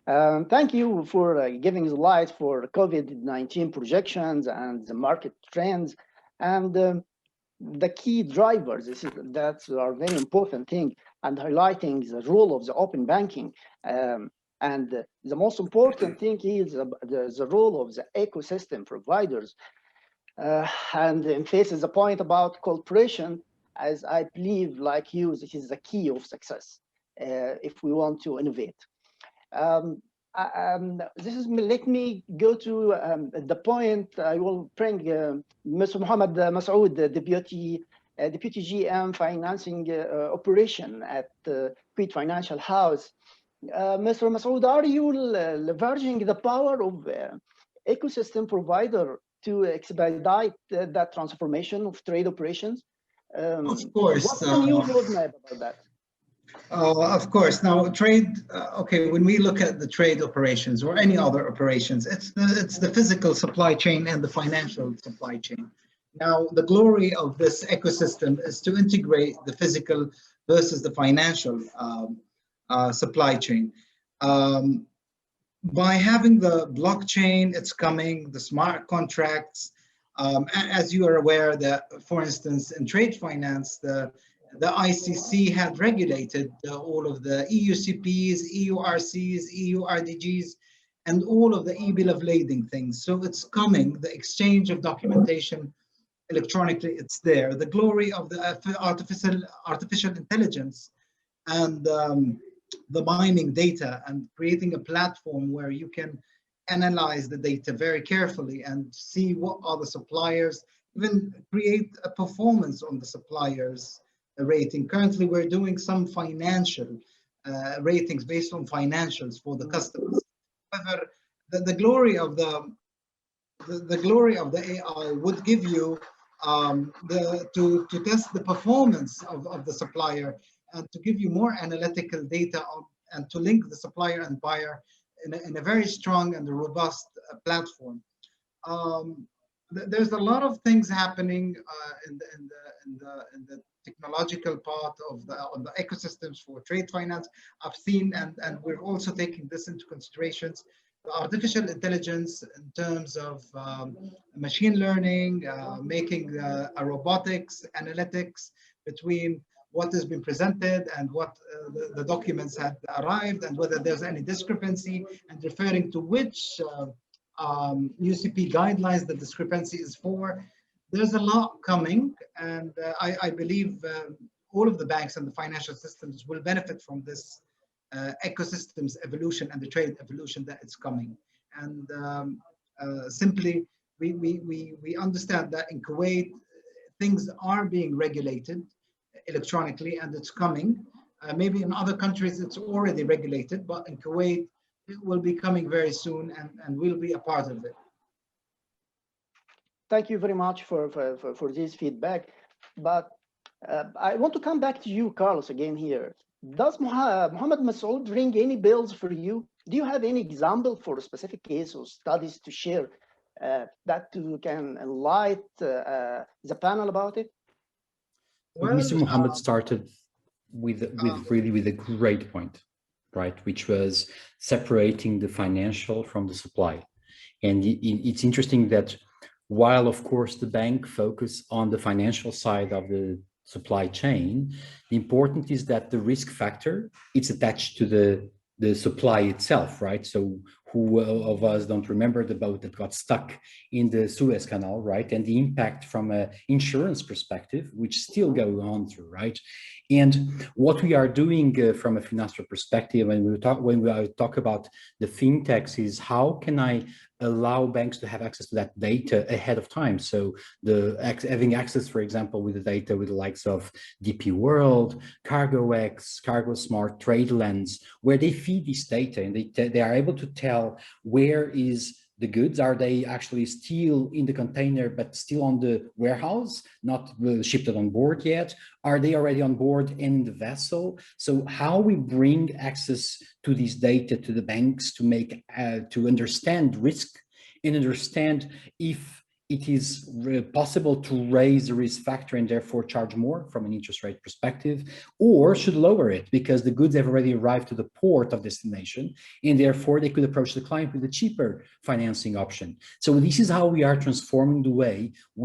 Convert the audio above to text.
Thank you for giving the light for COVID-19 projections and the market trends and the key drivers. That are very important thing, and highlighting the role of the open banking. And the most important thing is the role of the ecosystem providers, and emphasizes the point about cooperation, as I believe, like you, this is the key of success if we want to innovate. Let me go to the point. I will bring Mr. Mohammed Masoud, the Deputy GM Financing Operation at Kuwait Financial House. Mr. Masoud, are you leveraging the power of ecosystem provider to expedite that transformation of trade operations? Of course. What's the new roadmap about that? Of course. Now, trade. Okay, when we look at the trade operations or any other operations, it's the physical supply chain and the financial supply chain. Now, the glory of this ecosystem is to integrate the physical versus the financial supply chain. By having the blockchain, it's coming, the smart contracts. As you are aware that, for instance, in trade finance, the ICC had regulated all of the EUCPs, EURCs, EURDGs, and all of the e-bill of lading things. So it's coming, the exchange of documentation electronically, it's there. The glory of the artificial intelligence and the mining data and creating a platform where you can analyze the data very carefully and see what are the suppliers, even create a performance on the suppliers rating. Currently, we're doing some financial ratings based on financials for the customers. However, the glory of the AI would give you to test the performance of the supplier and to give you more analytical data and to link the supplier and buyer in a very strong and robust platform. There's a lot of things happening in the technological part of the ecosystems for trade finance. I've seen, and we're also taking this into considerations, the artificial intelligence in terms of machine learning, making a robotics analytics between what has been presented and what the documents had arrived, and whether there's any discrepancy, and referring to which UCP guidelines the discrepancy is for. There's a lot coming, and I believe all of the banks and the financial systems will benefit from this ecosystems evolution and the trade evolution that is coming. And simply, we understand that in Kuwait, things are being regulated electronically, and it's coming. Maybe in other countries it's already regulated, but in Kuwait it will be coming very soon, and we'll be a part of it. Thank you very much for this feedback. But I want to come back to you, Carlos, again here. Does Mohammed Masoud ring any bells for you? Do you have any example for a specific case or studies to share that you can enlighten the panel about it? Well, Mr. Mohammed started with a great point, right? Which was separating the financial from the supply. And it's interesting that while, of course, the bank focus on the financial side of the supply chain, the important is that the risk factor, it's attached to the supply itself, right? So who of us don't remember the boat that got stuck in the Suez Canal, right? And the impact from an insurance perspective, which still go on through, right? And what we are doing from a financial perspective, when we talk about the fintechs, is how can I allow banks to have access to that data ahead of time? So having access, for example, with the data with the likes of DP World, CargoX, CargoSmart, TradeLens, where they feed this data and they are able to tell where is the goods. Are they actually still in the container, but still on the warehouse, not shipped on board yet? Are they already on board in the vessel? So how we bring access to this data to the banks to make, to understand risk and understand if it is possible to raise the risk factor and therefore charge more from an interest rate perspective, or should lower it because the goods have already arrived to the port of destination, and therefore they could approach the client with a cheaper financing option. So this is how we are transforming the way